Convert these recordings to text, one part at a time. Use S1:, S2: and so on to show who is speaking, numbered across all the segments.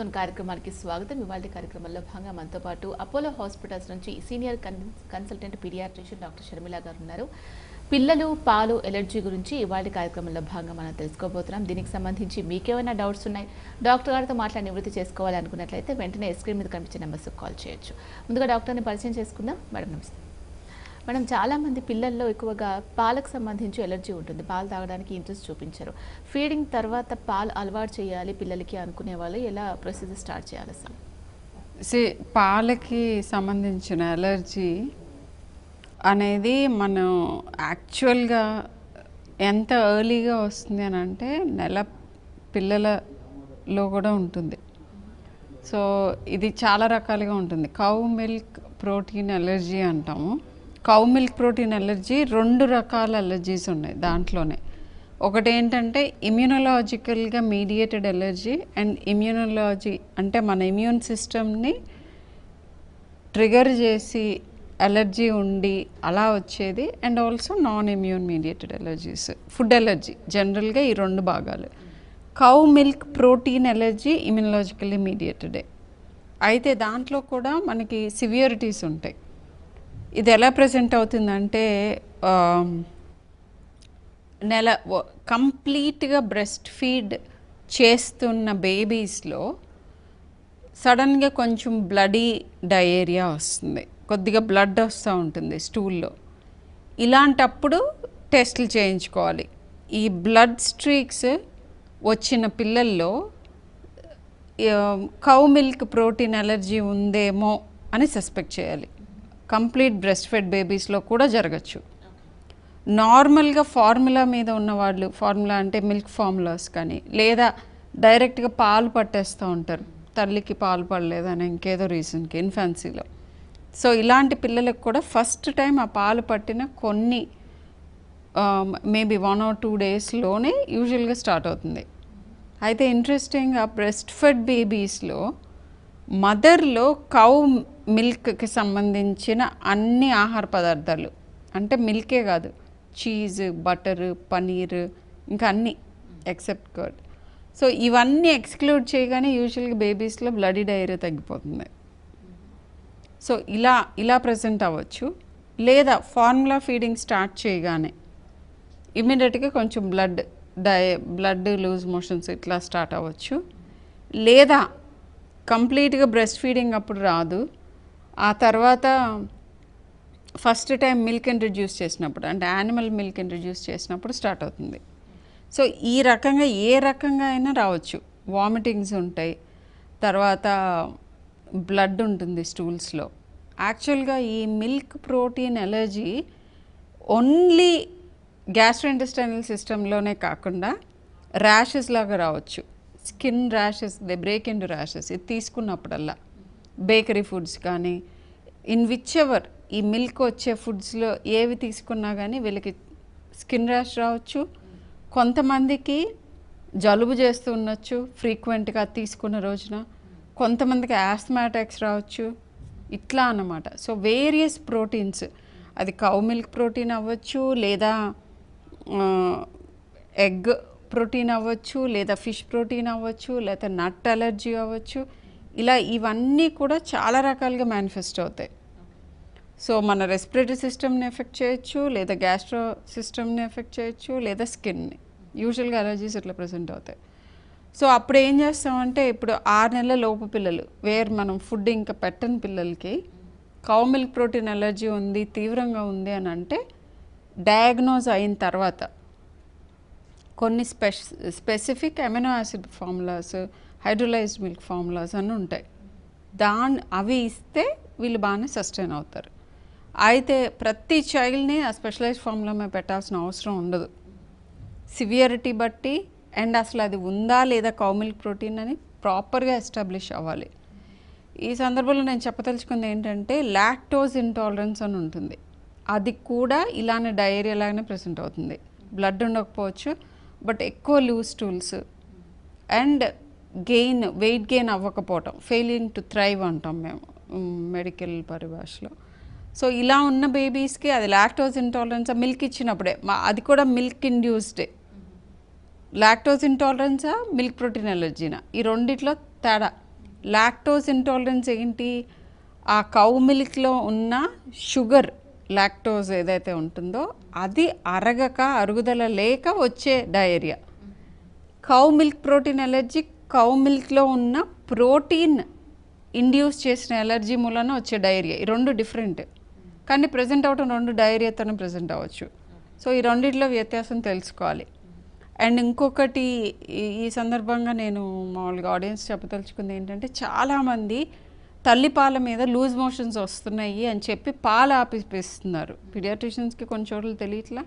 S1: Zone కార్యక్రమానికి స్వాగతం. ఇవాళ కార్యక్రమంలో భాగంగా మనతో పాటు అపోలో హాస్పిటల్స్ నుంచి senior consultant paediatrician doctor Sharmila గారు ఉన్నారు. పిల్లలు పాలు ఎలర్జీ గురించి ఇవాళ కార్యక్రమంలో భాగంగా మనం తెలుసుకోబోతున్నాం. దీనికి సంబంధించి మీకేమైనా డౌట్స్ ఉన్నాయి, డాక్టర్ గారితో మాట్లాడి నివృత్తి చేసుకోవాలి అనుకున్నట్లయితే వెంటనే స్క్రీన్ మీద కనిపించే నెంబర్స్కి కాల్ చేయొచ్చు. ముందుగా డాక్టర్ని పరిచయం చేసుకుందాం. మేడం నమస్తే. మేడం, చాలామంది పిల్లల్లో ఎక్కువగా పాలకు సంబంధించి ఎలర్జీ ఉంటుంది, పాలు తాగడానికి ఇంట్రెస్ట్ చూపించరు. ఫీడింగ్ తర్వాత పాలు అలవాటు చేయాలి పిల్లలకి అనుకునే వాళ్ళు ఎలా ప్రొసీజర్ స్టార్ట్ చేయాలి అసలు?
S2: పాలకి సంబంధించిన ఎలర్జీ అనేది మనం యాక్చువల్గా ఎంత ఎర్లీగా వస్తుంది అని అంటే నెల పిల్లలలో కూడా ఉంటుంది. సో ఇది చాలా రకాలుగా ఉంటుంది. కౌ మిల్క్ ప్రోటీన్ ఎలర్జీ అంటాము. కౌ మిల్క్ ప్రోటీన్ ఎలర్జీ 2 రకాల ఎలర్జీస్ ఉన్నాయి దాంట్లోనే. ఒకటి ఏంటంటే ఇమ్యూనలాజికల్గా మీడియేటెడ్ ఎలర్జీ, అండ్ ఇమ్యూనలాజీ అంటే మన ఇమ్యూన్ సిస్టమ్ని ట్రిగర్ చేసి ఎలర్జీ ఉండి అలా వచ్చేది, and also non immune mediated allergies. Food allergy జనరల్గా ఈ 2 భాగాలు. Cow milk protein allergy immunologically మీడియేటెడే. అయితే దాంట్లో కూడా మనకి సివియరిటీస్ ఉంటాయి. ఇది ఎలా ప్రజెంట్ అవుతుందంటే కంప్లీట్గా బ్రెస్ట్ ఫీడ్ చేస్తున్న బేబీస్లో సడన్గా కొంచెం బ్లడీ డయేరియా వస్తుంది, కొద్దిగా బ్లడ్ వస్తూ ఉంటుంది స్టూల్లో. ఇలాంటప్పుడు టెస్టులు చేయించుకోవాలి. ఈ బ్లడ్ స్ట్రీక్స్ వచ్చిన పిల్లల్లో కౌ మిల్క్ ప్రోటీన్ ఎలర్జీ ఉందేమో అని సస్పెక్ట్ చేయాలి. కంప్లీట్ బ్రెస్ట్ ఫెడ్ బేబీస్లో కూడా జరగచ్చు. నార్మల్గా ఫార్ములా మీద ఉన్నవాళ్ళు, ఫార్ములా అంటే మిల్క్ ఫార్ములాస్ కానీ, లేదా డైరెక్ట్గా పాలు పట్టేస్తూ ఉంటారు, తల్లికి పాలు పడలేదని ఇంకేదో రీజన్కి ఇన్ఫాన్సీలో. సో ఇలాంటి పిల్లలకు కూడా ఫస్ట్ టైం ఆ పాలు పట్టిన కొన్ని మేబీ 1 or 2 డేస్లోనే యూజువల్గా స్టార్ట్ అవుతుంది. అయితే ఇంట్రెస్టింగ్గా బ్రెస్ట్ ఫెడ్ బేబీస్లో మదర్లో కౌ మిల్క్కి సంబంధించిన అన్ని ఆహార పదార్థాలు, అంటే మిల్కే కాదు, చీజ్, బటర్, పనీర్, ఇంకా అన్నీ ఎక్సెప్ట్ కర్డ్. సో ఇవన్నీ ఎక్స్క్లూడ్ చేయగానే యూజువల్గా బేబీస్లో బ్లడీ డయేరియా తగ్గిపోతుంది. సో ఇలా ప్రజెంట్ అవ్వచ్చు. లేదా ఫార్ములా ఫీడింగ్ స్టార్ట్ చేయగానే ఇమ్మీడియట్గా కొంచెం బ్లడ్ లూజ్ మోషన్స్ ఇట్లా స్టార్ట్ అవ్వచ్చు. లేదా కంప్లీట్గా బ్రెస్ట్ ఫీడింగ్ అప్పుడు రాదు, ఆ తర్వాత ఫస్ట్ టైం మిల్క్ ఇంట్రడ్యూస్ చేసినప్పుడు, అంటే యానిమల్ మిల్క్ ఇంట్రడ్యూస్ చేసినప్పుడు స్టార్ట్ అవుతుంది. సో ఈ రకంగా ఏ రకంగా అయినా రావచ్చు. వామిటింగ్స్ ఉంటాయి, తర్వాత బ్లడ్ ఉంటుంది స్టూల్స్లో. యాక్చువల్గా ఈ milk protein allergy only gastrointestinal సిస్టంలోనే కాకుండా ర్యాషెస్ లాగా రావచ్చు. Skin rashes, they break into rashes. ఇది తీసుకున్నప్పుడల్లా బేకరీ ఫుడ్స్ కానీ, ఇన్ విచ్ ఎవర్ ఈ మిల్క్ వచ్చే ఫుడ్స్లో ఏవి తీసుకున్నా కానీ వీళ్ళకి స్కిన్ ర్యాష్ రావచ్చు. కొంతమందికి జలుబు చేస్తూ ఉండొచ్చు ఫ్రీక్వెంట్గా తీసుకున్న రోజున, కొంతమందికి ఆస్మా అటాక్స్ రావచ్చు, ఇట్లా అన్నమాట. సో వేరియస్ ప్రోటీన్స్, అది కౌ మిల్క్ ప్రోటీన్ అవ్వచ్చు, లేదా ఎగ్ ప్రోటీన్ అవ్వచ్చు, లేదా ఫిష్ ప్రోటీన్ అవ్వచ్చు, లేదా నట్ అలర్జీ అవ్వచ్చు. ఇలా ఇవన్నీ కూడా చాలా రకాలుగా మేనిఫెస్ట్ అవుతాయి. సో మన రెస్పిరేటరీ సిస్టమ్ని ఎఫెక్ట్ చేయొచ్చు, లేదా గ్యాస్ట్రో సిస్టమ్ని ఎఫెక్ట్ చేయొచ్చు, లేదా స్కిన్ని. యూజువల్గా అలర్జీస్ ఇట్లా ప్రజెంట్ అవుతాయి. సో అప్పుడు ఏం చేస్తామంటే, ఇప్పుడు 6 నెలల లోపు పిల్లలు, మనం ఫుడ్ ఇంకా పెట్టని పిల్లలకి కౌ మిల్క్ ప్రోటీన్ ఎలర్జీ ఉంది, తీవ్రంగా ఉంది అని అంటే డయాగ్నోజ్ అయిన తర్వాత కొన్ని specific amino acid formulas, hydrolysed milk formulas అని ఉంటాయి. అవి ఇస్తే వీళ్ళు బాగానే సస్టైన్ అవుతారు. అయితే ప్రతి చైల్డ్ని ఆ స్పెషలైజ్డ్ ఫార్ములా మీద పెట్టాల్సిన అవసరం ఉండదు. సివియరిటీ బట్టి, అండ్ అసలు అది ఉందా లేదా కౌ మిల్క్ ప్రోటీన్ అని ప్రాపర్గా ఎస్టాబ్లిష్ అవ్వాలి. ఈ సందర్భంలో నేను చెప్పదలుచుకుంది ఏంటంటే, లాక్టోజ్ ఇంటాలరెన్స్ అని ఉంటుంది. అది కూడా ఇలానే డయేరియా లాగానే ప్రెసెంట్ అవుతుంది. బ్లడ్ ఉండకపోవచ్చు, బట్ ఎక్కువ loose stools, and weight gain అవ్వకపోవటం, ఫెయిలింగ్ టు థ్రైవ్ అంటాం మేము మెడికల్ పరిభాషలో. సో ఇలా ఉన్న బేబీస్కి అది లాక్టోజ్ ఇంటాలరెన్స్ మిల్క్ ఇచ్చినప్పుడే, అది కూడా మిల్క్ ఇండ్యూస్డే. లాక్టోజ్ ఇంటాలరెన్సా మిల్క్ ప్రోటీన్ ఎలర్జీనా, ఈ రెండిట్లో తేడా లాక్టోజ్ ఇంటాలరెన్స్ ఏంటి? ఆ కౌ మిల్క్లో ఉన్న షుగర్ లాక్టోజ్ ఏదైతే ఉంటుందో అది అరుగుదల లేక వచ్చే diarrhoea. Cow milk protein allergy cow మిల్క్లో ఉన్న ప్రోటీన్ ఇండ్యూస్ చేసిన ఎలర్జీ మూలన వచ్చే డయేరియా. ఈ రెండు డిఫరెంట్, కానీ ప్రజెంట్ అవటం రెండు డయేరియాతోనే ప్రజెంట్ అవ్వచ్చు. సో ఈ రెండిట్లో వ్యత్యాసం తెలుసుకోవాలి. అండ్ ఇంకొకటి ఈ సందర్భంగా నేను మామూలుగా ఆడియన్స్ చెప్పదలుచుకుంది ఏంటంటే, చాలామంది తల్లిపాల మీద లూజ్ మోషన్స్ వస్తున్నాయి అని చెప్పి పాలు ఆపిస్తున్నారు. పీడియాట్రిషియన్స్కి కొన్ని చోట్ల తెలియట్లా,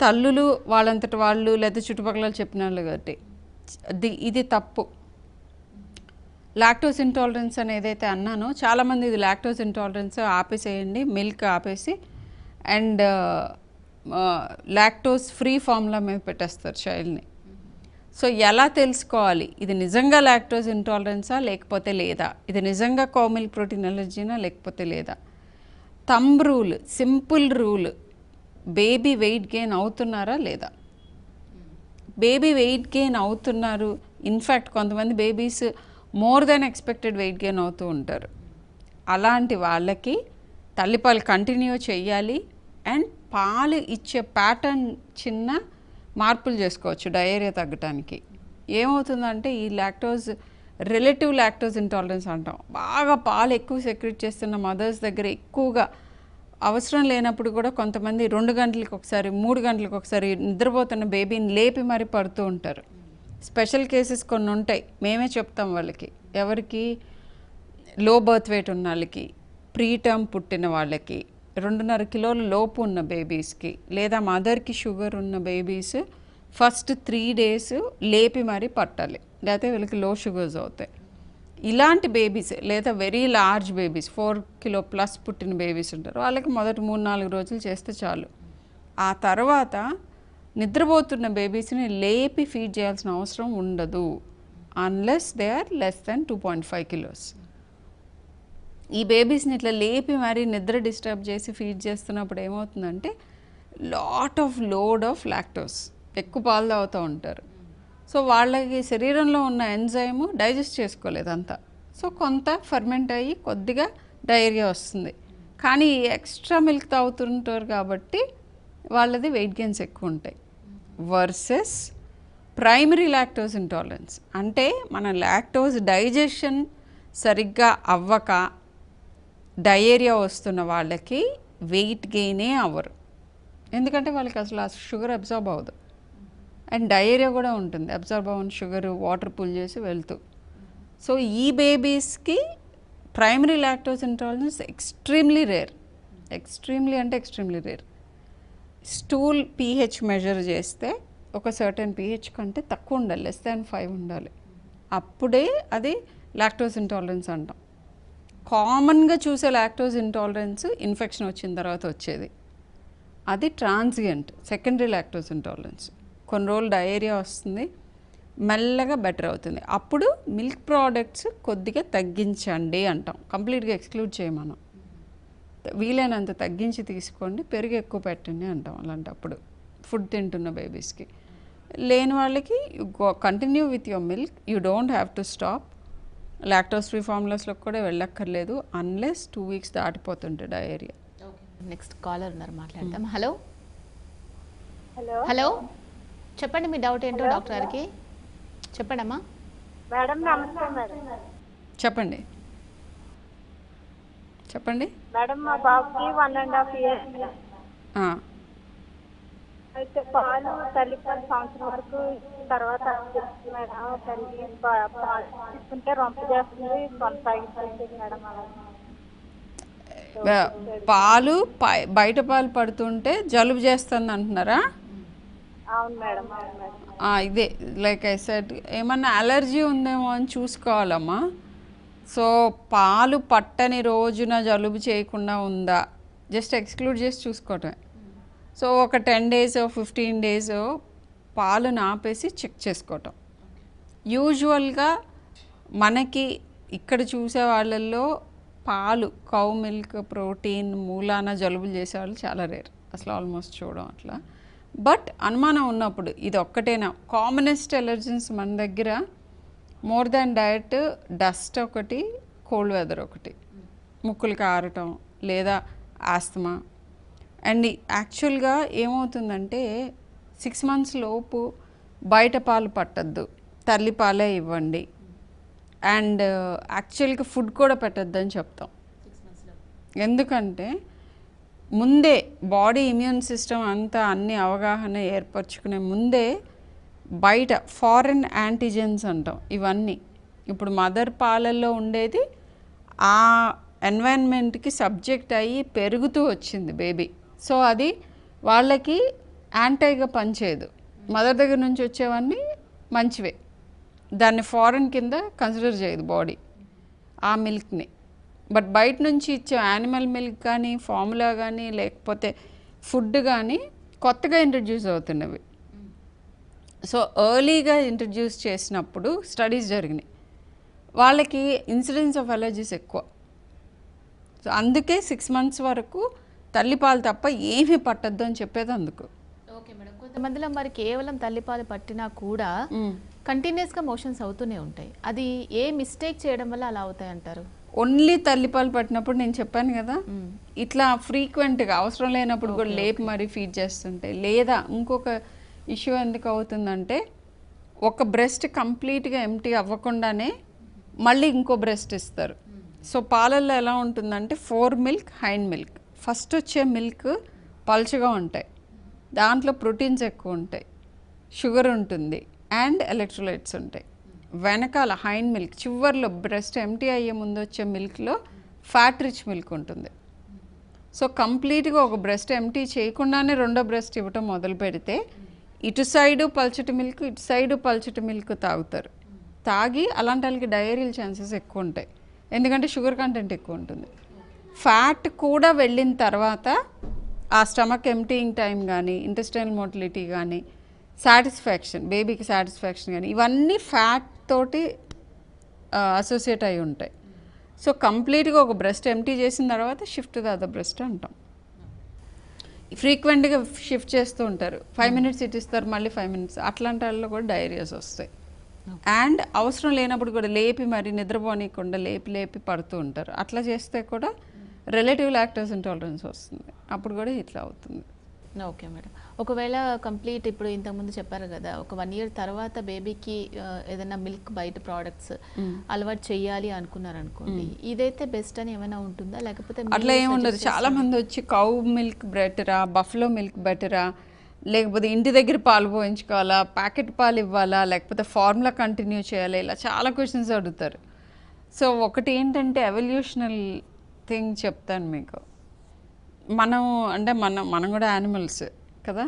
S2: తల్లులు వాళ్ళంతట వాళ్ళు లేదా చుట్టుపక్కల చెప్పిన వాళ్ళు కాబట్టి ఇది తప్పు. లాక్టోస్ ఇంటాలరెన్స్ అని ఏదైతే అన్నానో, చాలామంది ఇది లాక్టోస్ ఇంటాలరెన్స్ ఆపేసేయండి, మిల్క్ ఆపేసి అండ్ లాక్టోస్ ఫ్రీ ఫార్ములా మీద పెట్టేస్తారు చైల్డ్ని. సో ఎలా తెలుసుకోవాలి ఇది నిజంగా లాక్టోస్ ఇంటాలరెన్సా లేకపోతే లేదా, ఇది నిజంగా కౌ మిల్క్ ప్రోటీన్ ఎలర్జీనా లేకపోతే లేదా? Thumb rule, simple rule, baby weight gain అవుతున్నారా లేదా? బేబీ వెయిట్ గెయిన్ అవుతున్నారు. ఇన్ఫ్యాక్ట్ కొంతమంది babies more than expected weight gain అవుతూ ఉంటారు. అలాంటి వాళ్ళకి తల్లిపాలు కంటిన్యూ చేయాలి. అండ్ పాలు ఇచ్చే ప్యాటర్న్ చిన్న మార్పులు చేసుకోవచ్చు డయేరియా తగ్గటానికి. ఏమవుతుందంటే ఈ లాక్టోజ్ రిలేటివ్ లాక్టోజ్ ఇంటాలరెన్స్ అంటాం. బాగా పాలు ఎక్కువ సెక్రెట్ చేస్తున్న మదర్స్ దగ్గర ఎక్కువగా అవసరం లేనప్పుడు కూడా కొంతమంది 2 గంటలకు ఒకసారి 3 గంటలకు ఒకసారి నిద్రపోతున్న బేబీని లేపి మరీ పడుతూ ఉంటారు. స్పెషల్ కేసెస్ కొన్ని ఉంటాయి, మేమే చెప్తాం వాళ్ళకి. ఎవరికి? లో బర్త్ వెయిట్ ఉన్న వాళ్ళకి, ప్రీటర్మ్ పుట్టిన వాళ్ళకి, 2.5 కిలోల లోపు ఉన్న బేబీస్కి, లేదా మదర్కి షుగర్ ఉన్న బేబీస్ ఫస్ట్ 3 days లేపి మరీ పట్టాలి, లేకపోతే వీళ్ళకి లో షుగర్స్ అవుతాయి. ఇలాంటి బేబీస్ లేదా very large babies 4 kilo plus పుట్టిన బేబీస్ ఉంటారు, వాళ్ళకి మొదటి 3-4 రోజులు చేస్తే చాలు. ఆ తర్వాత నిద్రపోతున్న బేబీస్ని లేపి ఫీడ్ చేయాల్సిన అవసరం ఉండదు, unless they are less than 2.5 kilos. ఈ బేబీస్ని ఇట్లా లేపి మరీ నిద్ర డిస్టర్బ్ చేసి ఫీడ్ చేస్తున్నప్పుడు ఏమవుతుందంటే లోడ్ ఆఫ్ లాక్టోస్, ఎక్కువ పాలు తాగుతూ ఉంటారు. సో వాళ్ళకి శరీరంలో ఉన్న ఎంజైమ్ డైజెస్ట్ చేసుకోలేదంతా, సో కొంత ఫర్మెంట్ అయ్యి కొద్దిగా డయేరియా వస్తుంది. కానీ ఎక్స్ట్రా మిల్క్ తాగుతుంటారు కాబట్టి వాళ్ళది వెయిట్ గెయిన్స్ ఎక్కువ ఉంటాయి. వర్సెస్ ప్రైమరీ లాక్టోస్ ఇంటాలరెన్స్ అంటే మన లాక్టోస్ డైజెషన్ సరిగ్గా అవ్వక డయేరియా వస్తున్న వాళ్ళకి వెయిట్ గెయినే అవ్వరు, ఎందుకంటే వాళ్ళకి అసలు ఆ షుగర్ అబ్జార్బ్ అవ్వదు. అండ్ డయేరియా కూడా ఉంటుంది, అబ్జార్బ్ అవ్వని షుగర్ వాటర్ పుల్ చేసి వెళ్తూ. సో ఈ బేబీస్కి ప్రైమరీ లాక్టోస్ ఇంటాలరెన్స్ ఎక్స్ట్రీమ్లీ రేర్, ఎక్స్ట్రీమ్లీ అంటే extremely rare. Stool pH measure చేస్తే ఒక సర్టెన్ పీహెచ్ కంటే తక్కువ ఉండాలి, లెస్ దాన్ 5 ఉండాలి, అప్పుడే అది లాక్టోస్ ఇంటాలరెన్స్ అంటాం. కామన్గా చూసే లాక్టోస్ ఇంటాలరెన్స్ ఇన్ఫెక్షన్ వచ్చిన తర్వాత వచ్చేది, అది ట్రాన్సియంట్ సెకండరీ లాక్టోస్ ఇంటాలరెన్స్. కొన్ని రోజులు డయేరియా వస్తుంది, మెల్లగా బెటర్ అవుతుంది, అప్పుడు మిల్క్ ప్రోడక్ట్స్ కొద్దిగా తగ్గించండి అంటాం, కంప్లీట్గా ఎక్స్క్లూడ్ చేయమనం. వీలైనంత తగ్గించి తీసుకోండి, పెరుగు ఎక్కువ పెట్టండి అంటాం. అలాంటప్పుడు ఫుడ్ తింటున్న బేబీస్కి. లేని వాళ్ళకి continue with your milk, you don't have to stop. Lactose free ఫార్ములాస్లో కూడా వెళ్ళక్కర్లేదు అన్లెస్ 2 weeks దాటిపోతుంటే డయేరియా.
S1: నెక్స్ట్ కాలర్ ఉన్నారు, మాట్లాడతాం. హలో
S3: హలో
S1: హలో చెప్పండి, మీ డౌట్ ఏంటో డాక్టర్ గారికి చెప్పండి అమ్మా.
S3: మేడం నమస్తే మేడం.
S2: చెప్పండి చెప్పండి.
S3: మేడం మా బాబుకి 1.5 years అయితే పాలు తల్లిపాలు సంవత్సరం వరకు తర్వాత ఆపేస్తుంది మేడం. తల్లి పాలు తీసుకుంటే రొంప చేస్తుంది, కొనసాగిస్తుంది మేడం.
S2: పాలు బయట పాలు పడుతుంటే జలుబు చేస్తుంది అంటున్నారా?
S3: అవును మేడం, అవును మేడం.
S2: ఇదే లైక్ ఐ సెడ్, ఏమన్నా అలర్జీ ఉందేమో అని చూసుకోవాలమ్మా. సో పాలు పట్టని రోజున జలుబు చేయకుండా ఉందా జస్ట్ ఎక్స్క్లూడ్ చేసి చూసుకోవటమే. సో ఒక 10 days 15 days పాలును ఆపేసి చెక్ చేసుకోవటం. యూజువల్గా మనకి ఇక్కడ చూసే వాళ్ళల్లో పాలు కౌ మిల్క్ ప్రోటీన్ మూలాన జలుబులు చేసేవాళ్ళు చాలా రేర్, అసలు ఆల్మోస్ట్ చూడడం అట్లా. బట్ అనుమానం ఉన్నప్పుడు ఇది ఒక్కటేనా, కామనెస్ట్ ఎలర్జన్స్ మన దగ్గర మోర్ దాన్ డయట్ డస్ట్ ఒకటి, కోల్డ్ వెదర్ ఒకటి, ముక్కులు కారటం లేదా ఆస్తమా. అండ్ యాక్చువల్గా ఏమవుతుందంటే 6 months లోపు బయట పాలు పట్టద్దు, తల్లిపాలే ఇవ్వండి. అండ్ యాక్చువల్గా ఫుడ్ కూడా పెట్టద్దు అని చెప్తాం. ఎందుకంటే ముందే బాడీ ఇమ్యూన్ సిస్టమ్ అంతా అన్ని అవగాహన ఏర్పరచుకునే ముందే బయట ఫారెన్ యాంటీజెన్స్ అంటాం. ఇవన్నీ ఇప్పుడు మదర్ పాలల్లో ఉండేది ఆ ఎన్వైరన్మెంట్కి సబ్జెక్ట్ అయ్యి పెరుగుతూ వచ్చింది బేబీ. సో అది వాళ్ళకి యాంటైగా పనిచేయదు. మదర్ దగ్గర నుంచి వచ్చేవన్నీ మంచివే, దాన్ని ఫారెన్ కింద కన్సిడర్ చేయదు బాడీ ఆ మిల్క్ని. బట్ బయట నుంచి ఇచ్చే యానిమల్ మిల్క్ కానీ, ఫార్ములా కానీ, లేకపోతే ఫుడ్ కానీ కొత్తగా ఇంట్రడ్యూస్ అవుతున్నవి. సో ఎర్లీగా ఇంట్రడ్యూస్ చేసినప్పుడు స్టడీస్ జరిగినాయి, వాళ్ళకి ఇన్సిడెన్స్ ఆఫ్ అలర్జీస్ ఎక్కువ. సో అందుకే 6 months వరకు తల్లిపాలు తప్ప ఏమీ పట్టద్దు అని చెప్పేది అందుకు.
S1: ఓకే మేడం, కొంతమందిలో మరి కేవలం తల్లిపాలు పట్టినా కూడా కంటిన్యూస్గా మోషన్స్ అవుతూనే ఉంటాయి. అది ఏ మిస్టేక్ చేయడం వల్ల అలా అవుతాయి అంటారు?
S2: ఓన్లీ తల్లిపాలు పట్టినప్పుడు నేను చెప్పాను కదా, ఇట్లా ఫ్రీక్వెంట్గా అవసరం లేనప్పుడు కూడా లేపి మరీ ఫీడ్ చేస్తుంటాయి. లేదా ఇంకొక ఇష్యూ ఎందుకు అవుతుందంటే, ఒక బ్రెస్ట్ కంప్లీట్గా ఎంటీ అవ్వకుండానే మళ్ళీ ఇంకో బ్రెస్ట్ ఇస్తారు. సో పాలల్లో ఎలా ఉంటుందంటే 4 milk హైండ్ మిల్క్. ఫస్ట్ వచ్చే మిల్క్ పల్చగా ఉంటాయి, దాంట్లో ప్రోటీన్స్ ఎక్కువ ఉంటాయి, షుగర్ ఉంటుంది అండ్ ఎలక్ట్రోలైట్స్ ఉంటాయి. వెనకాల హైండ్ మిల్క్ చివర్లో బ్రెస్ట్ ఎంటీ అయ్యే ముందు వచ్చే మిల్క్లో ఫ్యాట్ రిచ్ మిల్క్ ఉంటుంది. సో కంప్లీట్గా ఒక బ్రెస్ట్ ఎంటీ చేయకుండానే రెండో బ్రెస్ట్ ఇవ్వటం మొదలు పెడితే ఇటు సైడు పల్చటి మిల్క్, ఇటు సైడు పల్చటి మిల్క్ తాగుతారు. తాగి అలాంటి వాళ్ళకి డయేరియల్ ఛాన్సెస్ ఎక్కువ ఉంటాయి, ఎందుకంటే షుగర్ కంటెంట్ ఎక్కువ ఉంటుంది. ఫ్యాట్ కూడా వెళ్ళిన తర్వాత ఆ స్టమక్ ఎంటీయింగ్ టైం కానీ, ఇంటెస్టైనల్ మోటిలిటీ కానీ, సాటిస్ఫాక్షన్, బేబీకి సాటిస్ఫాక్షన్ కానీ, ఇవన్నీ ఫ్యాట్ తోటి అసోసియేట్ అయి ఉంటాయి. సో కంప్లీట్గా ఒక బ్రెస్ట్ ఎంటీ చేసిన తర్వాత షిఫ్ట్ ద అదర్ బ్రెస్ట్ అంటాం. ఫ్రీక్వెంట్గా షిఫ్ట్ చేస్తూ ఉంటారు, 5 minutes ఇటు ఇస్తారు, మళ్ళీ 5 minutes, అట్లాంటి వాళ్ళలో కూడా డయేరియాస్ వస్తాయి. అండ్ అవసరం లేనప్పుడు కూడా లేపి మరి నిద్రపోనీయకుండా లేపి పడుతూ ఉంటారు. అట్లా చేస్తే కూడా రిలేటివ్ లాక్టోస్ ఇంటాలరెన్స్ వస్తుంది, అప్పుడు కూడా ఇట్లా అవుతుంది.
S1: ఓకే మేడం, ఒకవేళ కంప్లీట్ ఇప్పుడు ఇంతకుముందు చెప్పారు కదా, ఒక 1 year తర్వాత బేబీకి ఏదైనా మిల్క్ బయట ప్రోడక్ట్స్ అలవాటు చేయాలి అనుకున్నారు అనుకోండి, ఇదైతే బెస్ట్ అని ఏమైనా ఉంటుందా? లేకపోతే
S2: అట్లా ఏముండదు. చాలా మంది వచ్చి కౌ మిల్క్ బెటరా, బఫ్లో మిల్క్ బెటరా, లేకపోతే ఇంటి దగ్గర పాలు పోయించుకోవాలా, ప్యాకెట్ పాలు ఇవ్వాలా, లేకపోతే ఫార్ములా కంటిన్యూ చేయాలా, ఇలా చాలా క్వశ్చన్స్ అడుగుతారు. సో ఒకటి ఏంటంటే ఎవల్యూషనల్ థింగ్ చెప్తాను మీకు. మనం కూడా యానిమల్స్ కదా.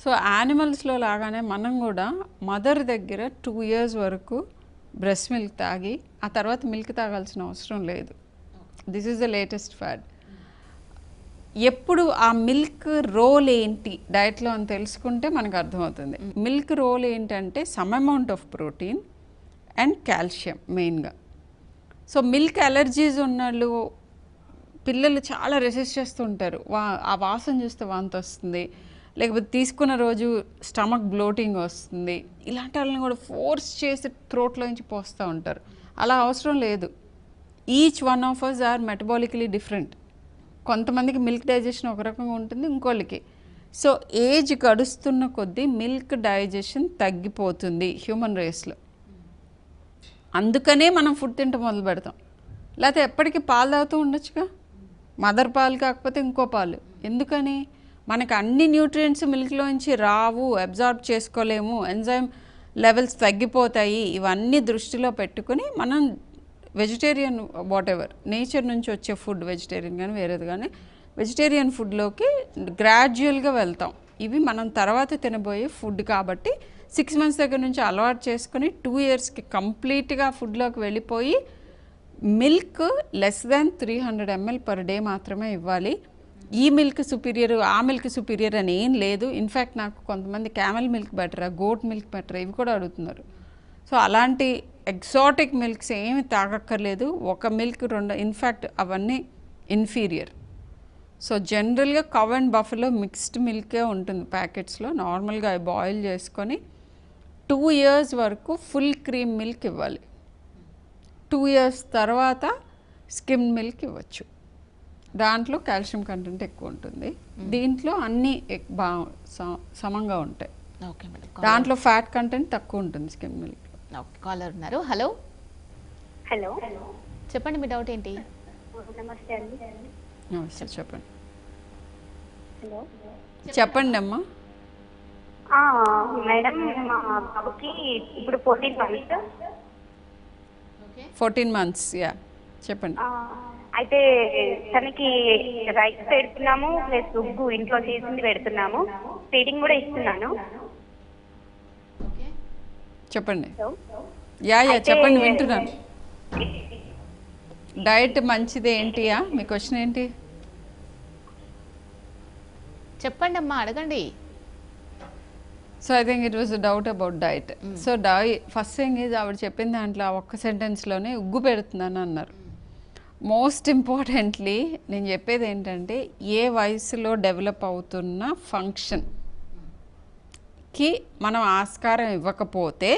S2: సో యానిమల్స్లో లాగానే మనం కూడా మదర్ దగ్గర 2 years వరకు బ్రెస్ట్ మిల్క్ తాగి ఆ తర్వాత మిల్క్ తాగాల్సిన అవసరం లేదు. దిస్ ఈజ్ ద లేటెస్ట్ ఫ్యాడ్. ఎప్పుడు ఆ మిల్క్ రోల్ ఏంటి డయట్లో అని తెలుసుకుంటే మనకు అర్థమవుతుంది. మిల్క్ రోల్ ఏంటంటే some amount of protein and calcium మెయిన్గా. సో మిల్క్ అలర్జీస్ ఉన్నవాళ్ళు పిల్లలు చాలా రెసిస్ట్ చేస్తూ ఉంటారు. ఆ వాసన చూస్తే వాంతి వస్తుంది, లేకపోతే తీసుకున్న రోజు స్టమక్ బ్లోటింగ్ వస్తుంది. ఇలాంటి వాళ్ళని కూడా ఫోర్స్ చేసి థ్రోట్లోంచి పోస్తూ ఉంటారు. అలా అవసరం లేదు. Each one of us are metabolically different. కొంతమందికి మిల్క్ డైజెషన్ ఒక రకంగా ఉంటుంది, ఇంకోళ్ళకి. సో ఏజ్ గడుస్తున్న కొద్దీ మిల్క్ డైజెషన్ తగ్గిపోతుంది హ్యూమన్ రేస్లో. అందుకనే మనం ఫుడ్ తింటూ మొదలు పెడతాం. లేకపోతే ఎప్పటికీ పాలు తాగుతూ ఉండొచ్చుగా, మదర్ పాలు కాకపోతే ఇంకో పాలు. ఎందుకని? మనకు అన్ని న్యూట్రియంట్స్ మిల్క్లోంచి రావు, అబ్జార్బ్ చేసుకోలేము, ఎంజైమ్ లెవెల్స్ తగ్గిపోతాయి. ఇవన్నీ దృష్టిలో పెట్టుకుని మనం వెజిటేరియన్ వాటెవర్ నేచర్ నుంచి వచ్చే ఫుడ్, వెజిటేరియన్ కానీ వేరేది కానీ, వెజిటేరియన్ ఫుడ్లోకి గ్రాడ్యువల్గా వెళ్తాం. ఇవి మనం తర్వాత తినబోయే ఫుడ్ కాబట్టి 6 months దగ్గర నుంచి అలవాటు చేసుకుని 2 yearsకి కంప్లీట్గా ఫుడ్లోకి వెళ్ళిపోయి milk less than 300 ml per day మాత్రమే ఇవ్వాలి. ఈ మిల్క్ సుపీరియర్, ఆ మిల్క్ సుపీరియర్ అని ఏం లేదు. ఇన్ఫ్యాక్ట్ నాకు కొంతమంది క్యామెల్ మిల్క్ బెటరా, గోట్ మిల్క్ బెటరా ఇవి కూడా అడుగుతున్నారు. సో అలాంటి ఎగ్జాటిక్ మిల్క్స్ ఏమి తాగక్కర్లేదు. ఒక మిల్క్ 2, ఇన్ఫ్యాక్ట్ అవన్నీ ఇన్ఫీరియర్. సో జనరల్గా కవ్ అండ్ బఫెలో మిక్స్డ్ మిల్కే ఉంటుంది ప్యాకెట్స్లో. నార్మల్గా అవి బాయిల్ చేసుకొని 2 years వరకు ఫుల్ క్రీమ్ మిల్క్ ఇవ్వాలి. 2 years తర్వాత స్కిమ్ మిల్క్ ఇవ్వచ్చు. దాంట్లో కాల్షియం కంటెంట్ ఎక్కువ ఉంటుంది. దీంట్లో అన్నీ సమంగా ఉంటాయి.
S1: Okay madam.
S2: దాంట్లో ఫ్యాట్ కంటెంట్ తక్కువ ఉంటుంది స్కిమ్ మిల్క్.
S1: ఓకే, కాలర్ ఉన్నారు. హలో
S3: హలో,
S1: చెప్పండి, మీ డౌట్ ఏంటి?
S3: నమస్తే అండి.
S2: నమస్తే, చెప్పండి.
S3: హలో,
S2: చెప్పండి అమ్మా.
S3: మేడం, మా బాబుకి ఇప్పుడు 14 months.
S2: 14 months, యా, చెప్పండి.
S3: అయితే తనకి రైస్ పెడుతున్నాము, ప్లస్ ఉగ్గు ఇంట్లో చేసింది పెడుతున్నాము, ఫీడింగ్ కూడా ఇస్తున్నాను.
S2: చెప్పండి. యా చెప్పండి, వింటున్నాను. డైట్ మంచిది ఏంటియా? మీ క్వశ్చన్ ఏంటి?
S1: చెప్పండి అమ్మా, అడగండి.
S2: So I think it was a doubt about diet. So first thing is ఆవిడ చెప్పిన దాంట్లో ఒక్క సెంటెన్స్లోనే ఉగ్గు పెడుతున్నాను అన్నారు. మోస్ట్ ఇంపార్టెంట్లీ నేను చెప్పేది ఏంటంటే, ఏ వయసులో డెవలప్ అవుతున్న ఫంక్షన్కి మనం ఆస్కారం ఇవ్వకపోతే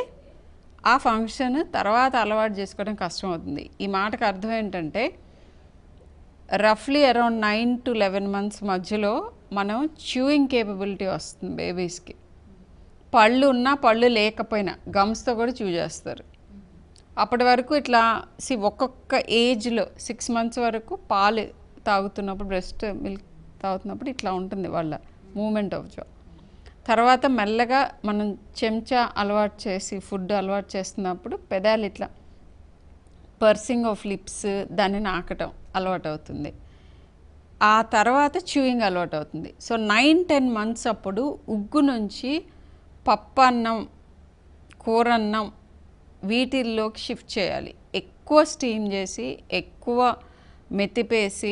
S2: ఆ ఫంక్షన్ తర్వాత అలవాటు చేసుకోవడం కష్టం అవుతుంది. ఈ మాటకు అర్థం ఏంటంటే, రఫ్లీ అరౌండ్ 9 to 11 months మధ్యలో మనం చ్యూయింగ్ కేపబిలిటీ వస్తుంది బేబీస్కి. పళ్ళు ఉన్నా పళ్ళు లేకపోయినా గమ్స్తో కూడా చూ చేస్తారు. అప్పటి వరకు ఇట్లా ఒక్కొక్క ఏజ్లో 6 months వరకు పాలు తాగుతున్నప్పుడు, బ్రెస్ట్ మిల్క్ తాగుతున్నప్పుడు ఇట్లా ఉంటుంది వాళ్ళ మూమెంట్ ఆఫ్ జా. తర్వాత మెల్లగా మనం చెంచా అలవాటు చేసి ఫుడ్ అలవాటు చేస్తున్నప్పుడు పెదాలు ఇట్లా పర్సింగ్ ఆఫ్ లిప్స్, దాన్ని నాకటం అలవాటు అవుతుంది. ఆ తర్వాత చ్యూయింగ్ అలవాటు అవుతుంది. సో 9-10 months అప్పుడు ఉగ్గు నుంచి పప్పన్నం, కూరన్నం వీటిల్లోకి షిఫ్ట్ చేయాలి. ఎక్కువ స్టీమ్ చేసి ఎక్కువ మెత్తిపేసి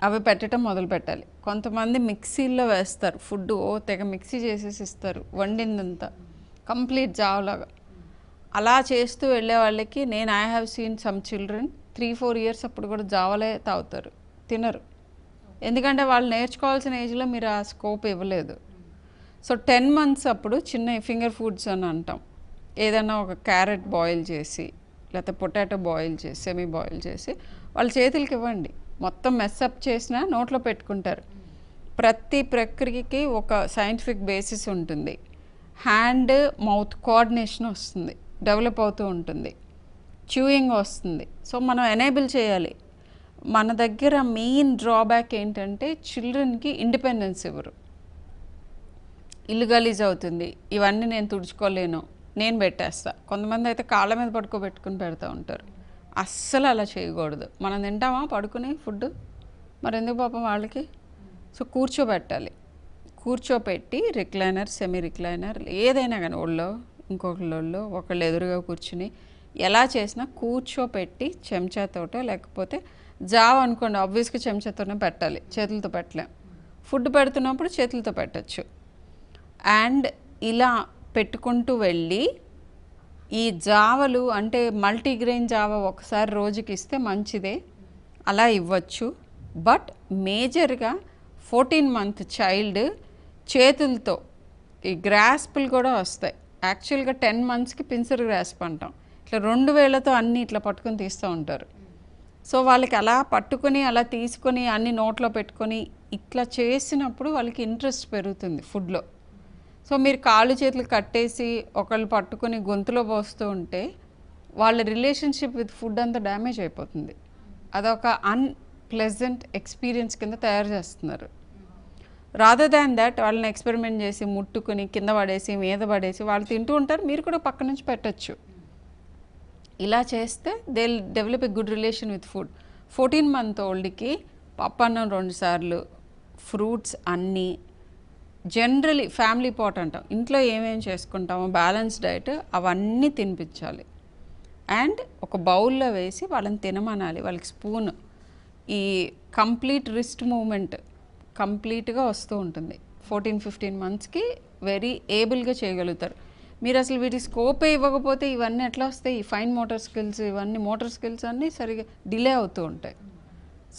S2: అవి పెట్టడం మొదలు పెట్టాలి. కొంతమంది మిక్సీల్లో వేస్తారు ఫుడ్, తెగ మిక్సీ చేసేసి ఇస్తారు వండిందంతా కంప్లీట్ జావలాగా. అలా చేస్తూ వెళ్ళే వాళ్ళకి I have seen some children 3-4 years అప్పుడు కూడా జావలే తాగుతారు, తినరు. ఎందుకంటే వాళ్ళు నేర్చుకోవాల్సిన ఏజ్లో మీరు ఆ స్కోప్ ఇవ్వలేదు. సో 10 months అప్పుడు చిన్న ఫింగర్ ఫుడ్స్ అని అంటాం. ఏదైనా ఒక క్యారెట్ బాయిల్ చేసి, లేకపోతే పొటాటో బాయిల్ చేసి, సెమీ బాయిల్ చేసి వాళ్ళ చేతులకి ఇవ్వండి. మొత్తం మెస్అప్ చేసినా నోట్లో పెట్టుకుంటారు. ప్రతి ప్రక్రియకి ఒక సైంటిఫిక్ బేసిస్ ఉంటుంది. హ్యాండ్ మౌత్ కోఆర్డినేషన్ వస్తుంది, డెవలప్ అవుతూ ఉంటుంది, చ్యూయింగ్ వస్తుంది. సో మనం ఎనేబుల్ చేయాలి. మన దగ్గర మెయిన్ డ్రాబ్యాక్ ఏంటంటే, చిల్డ్రన్కి ఇండిపెండెన్స్ ఇవ్వరు. ఇల్లు గలీజ్ అవుతుంది, ఇవన్నీ నేను తుడుచుకోలేను, నేను పెట్టేస్తా. కొంతమంది అయితే కాళ్ళ మీద పడుకోబెట్టుకుని పెడతా ఉంటారు. అస్సలు అలా చేయకూడదు. మనం తింటామా పడుకుని ఫుడ్, మరి ఎందుకు పాపం వాళ్ళకి? సో కూర్చోబెట్టాలి. కూర్చోపెట్టి రిక్లైనర్, సెమీ రిక్లైనర్ ఏదైనా కానీ, ఒళ్ళో ఇంకొకళ్ళో ఒకళ్ళు ఎదురుగా కూర్చుని ఎలా చేసినా కూర్చోపెట్టి చెంచాతోటో, లేకపోతే జావ అనుకోండి ఆబ్వియస్గా చెంచాతోనే పెట్టాలి, చేతులతో పెట్టలేం. ఫుడ్ పెడుతున్నప్పుడు చేతులతో పెట్టచ్చు. అండ్ ఇలా పెట్టుకుంటూ వెళ్ళి ఈ జావలు అంటే మల్టీగ్రెయిన్ జావ ఒకసారి రోజుకి ఇస్తే మంచిదే, అలా ఇవ్వచ్చు. బట్ మేజర్గా 14 month చైల్డ్ చేతులతో ఈ గ్రాస్పులు కూడా వస్తాయి. యాక్చువల్గా 10 monthsకి పిన్సర్ గ్రాస్ప్ అంటాం. ఇట్లా 2 వేళ్లతో అన్నీ ఇట్లా పట్టుకొని తీస్తూ ఉంటారు. సో వాళ్ళకి అలా పట్టుకొని అలా తీసుకొని అన్ని నోట్లో పెట్టుకొని ఇట్లా చేసినప్పుడు వాళ్ళకి ఇంట్రెస్ట్ పెరుగుతుంది ఫుడ్లో. సో మీరు కాళ్ళు చేతులు కట్టేసి ఒకళ్ళు పట్టుకొని గొంతులో పోస్తూ ఉంటే వాళ్ళ రిలేషన్షిప్ విత్ ఫుడ్ అంతా డ్యామేజ్ అయిపోతుంది. అదొక అన్ప్లెజెంట్ ఎక్స్పీరియన్స్ కింద తయారు చేస్తున్నారు. రాదర్ దాన్ దాట్ వాళ్ళని ఎక్స్పెరిమెంట్ చేసి ముట్టుకుని కింద పడేసి మీద పడేసి వాళ్ళు తింటూ ఉంటారు, మీరు కూడా పక్క నుంచి పెట్టచ్చు. ఇలా చేస్తే they develop a good relation with food. 14 month ఓల్డ్కి పప్పన్నం 2 సార్లు, ఫ్రూట్స్ అన్నీ, జనరలీ ఫ్యామిలీ పాట్ అంటాం, ఇంట్లో ఏమేమి చేసుకుంటామో బ్యాలెన్స్ డైట్ అవన్నీ తినిపించాలి. అండ్ ఒక బౌల్లో వేసి వాళ్ళని తినమనాలి. వాళ్ళకి స్పూన్, ఈ కంప్లీట్ రిస్ట్ మూమెంట్ కంప్లీట్గా వస్తూ ఉంటుంది. 14-15 monthsకి వెరీ ఏబుల్గా చేయగలుగుతారు. మీరు అసలు వీటి స్కోపే ఇవ్వకపోతే ఇవన్నీ ఎట్లా వస్తాయి? ఈ ఫైన్ మోటార్ స్కిల్స్, ఇవన్నీ మోటార్ స్కిల్స్ అన్నీ సరిగా డిలే అవుతూ ఉంటాయి.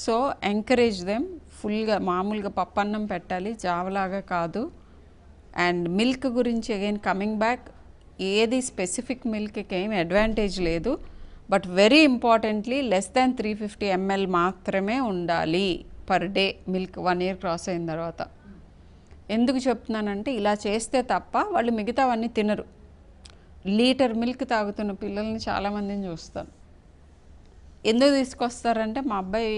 S2: సో ఎంకరేజ్ దెమ్ ఫుల్గా. మామూలుగా పప్పన్నం పెట్టాలి, జావలాగా కాదు. అండ్ మిల్క్ గురించి అగైన్ కమింగ్ బ్యాక్, ఏది స్పెసిఫిక్ మిల్క్కి ఏమి అడ్వాంటేజ్ లేదు. But very importantly less than 350 ml మాత్రమే ఉండాలి per day milk 1 year cross అయిన తర్వాత. ఎందుకు చెప్తున్నానంటే ఇలా చేస్తే తప్ప వాళ్ళు మిగతావన్నీ తినరు. లీటర్ మిల్క్ తాగుతున్న పిల్లల్ని చాలామందిని చూస్తాను. ఎందుకు తీసుకొస్తారంటే మా అబ్బాయి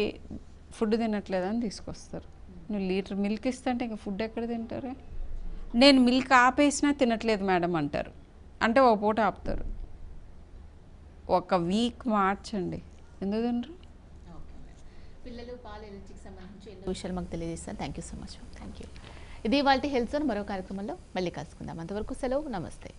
S2: ఫుడ్ తినట్లేదని తీసుకొస్తారు. నువ్వు లీటర్ మిల్క్ ఇస్తుంటే ఇంకా ఫుడ్ ఎక్కడ తింటారు? నేను మిల్క్ ఆపేసినా తినట్లేదు మేడం అంటారు. అంటే ఒక పూట ఆపుతారు. ఒక వీక్ మార్చండి, ఎందుకు తినరు?
S1: పిల్లలు పాలు ఎలర్జీకి సంబంధించి ఎన్నో విషయాలు మాకు తెలియజేస్తాను. Thank you so much. Thank you. ఇది వాళ్ళ హెల్త్ జోన్. మరో కార్యక్రమంలో మళ్ళీ కలుసుకుందాం. అంతవరకు సెలవు. నమస్తే.